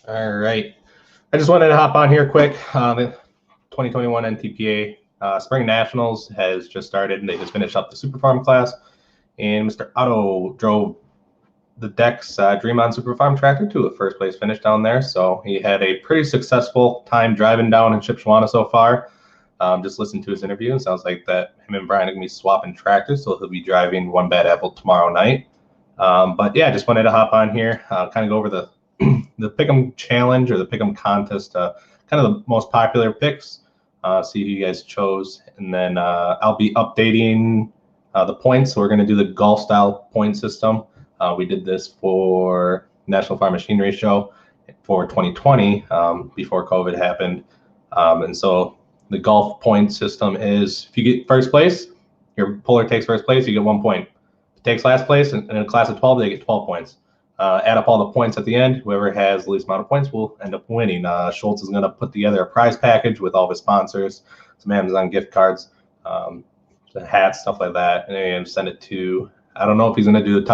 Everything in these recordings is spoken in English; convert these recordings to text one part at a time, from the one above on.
All right. I just wanted to hop on here quick. The 2021 NTPA Spring Nationals has just started, and they just finished up the Super Farm class. And Mr. Otto drove the Dex Dream On Super Farm tractor to a first place finish down there. So he had a pretty successful time driving down in Shipshewana so far. Just listened to his interview, and sounds like that him and Brian are going to be swapping tractors, so he'll be driving One Bad Apple tomorrow night. But yeah, just wanted to hop on here, kind of go over the Pick'em challenge or the Pick'em contest, kind of the most popular picks, see who you guys chose, and then I'll be updating the points. So we're going to do the golf style point system. We did this for National Farm Machinery Show for 2020 before COVID happened, and so the golf point system is if you get first place, your puller takes first place, you get 1 point. If it takes last place in a class of 12, they get 12 points. Add up all the points at the end. Whoever has the least amount of points will end up winning. Schultz is going to put together a prize package with all of his sponsors, some Amazon gift cards, hats, stuff like that, and send it to, I don't know if he's going to do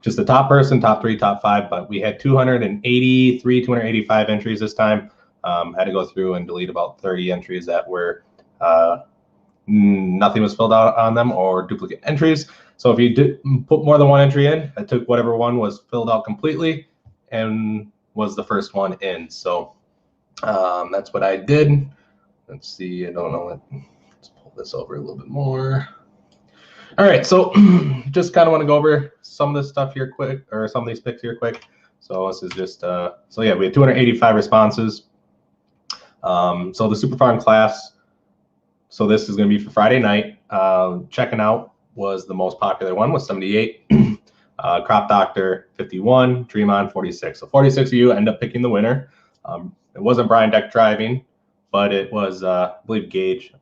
just the top person, top 3, top 5, but we had 285 entries this time. Had to go through and delete about 30 entries that were nothing was filled out on them or duplicate entries. So if you did put more than one entry in, I took whatever one was filled out completely and was the first one in. So that's what I did. Let's see, I don't know what, let's pull this over a little bit more. All right, so just kind of want to go over some of this stuff here quick, or some of these picks here quick. So this is just, so yeah, we had 285 responses. So the Super Farm class, so this is going to be for Friday night. Checking out was the most popular one with 78. Crop Doctor 51, Dream On 46. So 46 of you end up picking the winner. It wasn't Brian Deck driving, but it was, I believe Gage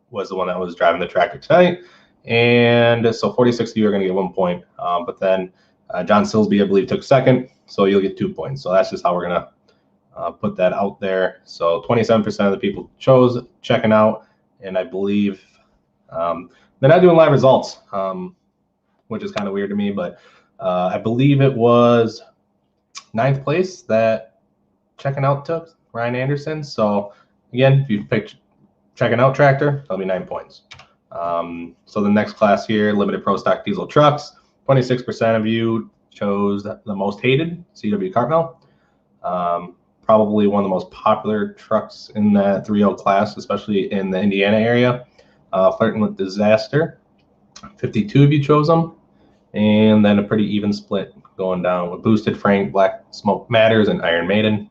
was the one that was driving the tractor tonight. And so 46 of you are going to get 1 point. But then John Silsby, I believe, took second, so you'll get 2 points. So that's just how we're going to put that out there. So 27% of the people chose checking out, and I believe they're not doing live results, which is kind of weird to me, but I believe it was 9th place that checking out took, Ryan Anderson. So again, if you picked checking out tractor, that'll be 9 points. So the next class here, limited pro stock diesel trucks, 26% of you chose the most hated, CW Cartmel. Probably one of the most popular trucks in that 3.0 class, especially in the Indiana area. Flirting with Disaster, 52 of you chose them, and then a pretty even split going down with Boosted Frank, Black Smoke Matters, and Iron Maiden.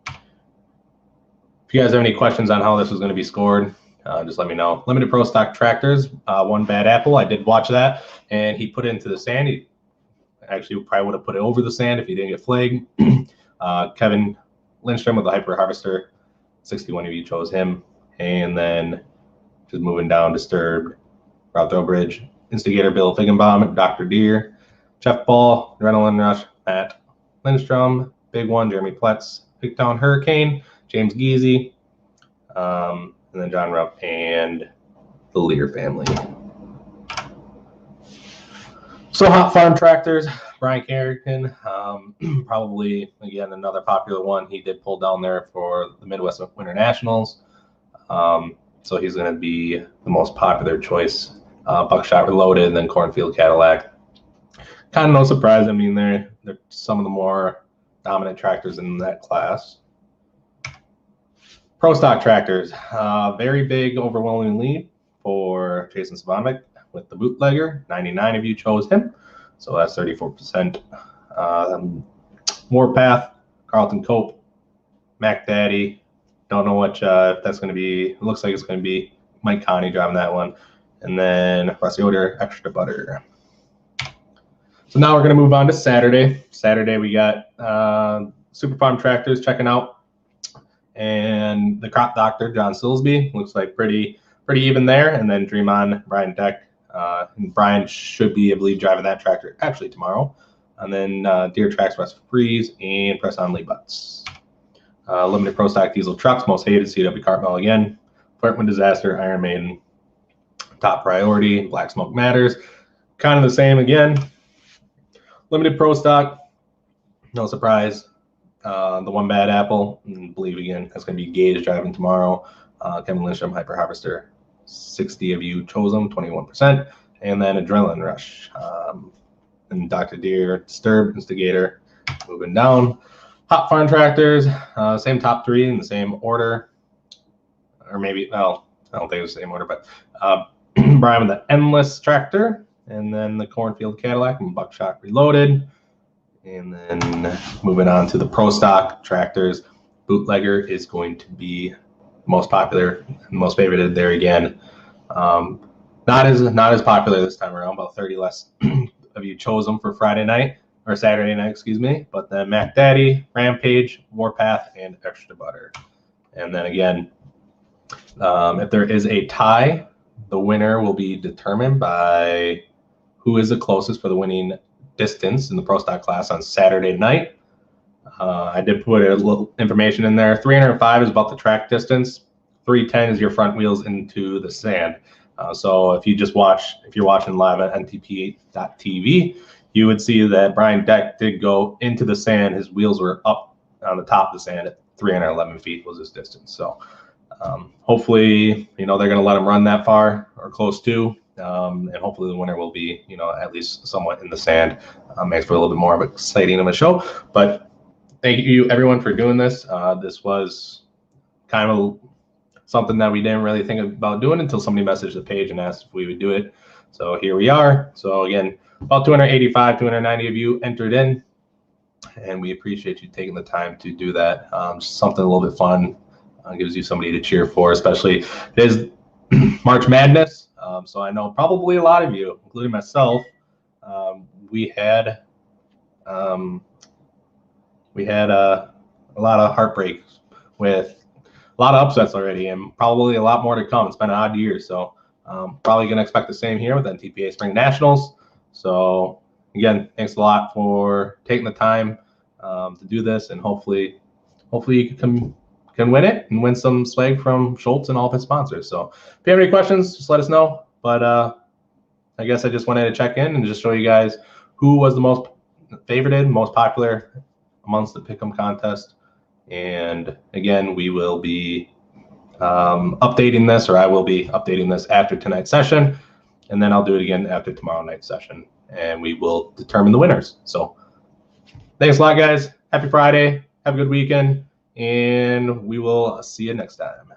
If you guys have any questions on how this is going to be scored, just let me know. Limited Pro Stock Tractors, One Bad Apple, I did watch that, and he put it into the sand. He actually probably would have put it over the sand if he didn't get flagged. Kevin Lindstrom with the Hyper Harvester, 61 of you chose him, and then just moving down, Disturbed, Rob Throwbridge, Instigator Bill Figgenbaum, Dr. Deere, Jeff Ball, Adrenaline Rush, Matt Lindstrom, Big One, Jeremy Pletz, Big Town Hurricane, James Geezy, and then John Rupp and the Lear family. So Hot Farm Tractors, Brian Carrington, probably, again, another popular one. He did pull down there for the Midwest Winter Nationals. So he's going to be the most popular choice. Buckshot Reloaded, and then Cornfield Cadillac. Kind of no surprise. I mean, they're some of the more dominant tractors in that class. Pro Stock Tractors, very big, overwhelming lead for Jason Savanovic with the Bootlegger. 99 of you chose him, so that's 34%. Warpath, Carlton Cope, Mac Daddy. Don't know which, if that's going to be, it looks like it's going to be Mike Connie driving that one. And then Rusty Oder, Extra Butter. So now we're going to move on to Saturday. Saturday we got Super Farm Tractors checking out. And the Crop Doctor, John Silsby, looks like pretty even there. And then Dream On, Brian Deck. And Brian should be, I believe, driving that tractor actually tomorrow. And then Deer Tracks, West Freeze, and Press On Lee Butts. Limited Pro Stock Diesel Trucks, most hated, CW Cartmel again. Flirting with Disaster, Iron Maiden, Top Priority, Black Smoke Matters. Kind of the same again. Limited Pro Stock, no surprise. The one bad apple, I believe again, that's going to be Gage driving tomorrow. Kevin Lindstrom, Hyper Harvester, 60 of you chose them, 21%. And then Adrenaline Rush. And Dr. Deer, Disturb, Instigator, moving down. Hot Farm Tractors, same top three in the same order. Or maybe, well, I don't think it was the same order, but Brian with the Endless Tractor, and then the Cornfield Cadillac and Buckshot Reloaded. And then moving on to the Pro Stock Tractors, Bootlegger is going to be most popular, most favorited there again. Not as popular this time around, about 30 less of you chose them for Friday night, or Saturday night, excuse me. But then Mac Daddy, Rampage, Warpath, and Extra Butter. And then again, if there is a tie, the winner will be determined by who is the closest for the winning distance in the Pro Stock class on Saturday night. I did put a little information in there. 305 is about the track distance. 310 is your front wheels into the sand. So if you're watching live at NTPA.tv, you would see that Brian Deck did go into the sand. His wheels were up on the top of the sand at 311 feet was his distance. So hopefully, they're going to let him run that far or close to. And hopefully the winner will be, at least somewhat in the sand. Makes for a little bit more of exciting of a show. But thank you, everyone, for doing this. This was kind of something that we didn't really think about doing until somebody messaged the page and asked if we would do it. So here we are. So again, about 285, 290 of you entered in, and we appreciate you taking the time to do that. Just something a little bit fun. Gives you somebody to cheer for, especially it is March Madness. So I know probably a lot of you, including myself, we had a lot of heartbreak with a lot of upsets already, and probably a lot more to come. It's been an odd year, so probably going to expect the same here with NTPA Spring Nationals. So again, thanks a lot for taking the time to do this, and hopefully you can win it and win some swag from Schultz and all of his sponsors. So if you have any questions, just let us know. But I guess I just wanted to check in and just show you guys who was the most favorited, most popular amongst the Pick'em contest. And again, we will be updating this, or I will be updating this after tonight's session, and then I'll do it again after tomorrow night's session, and we will determine the winners. So thanks a lot, guys. Happy Friday. Have a good weekend, and we will see you next time.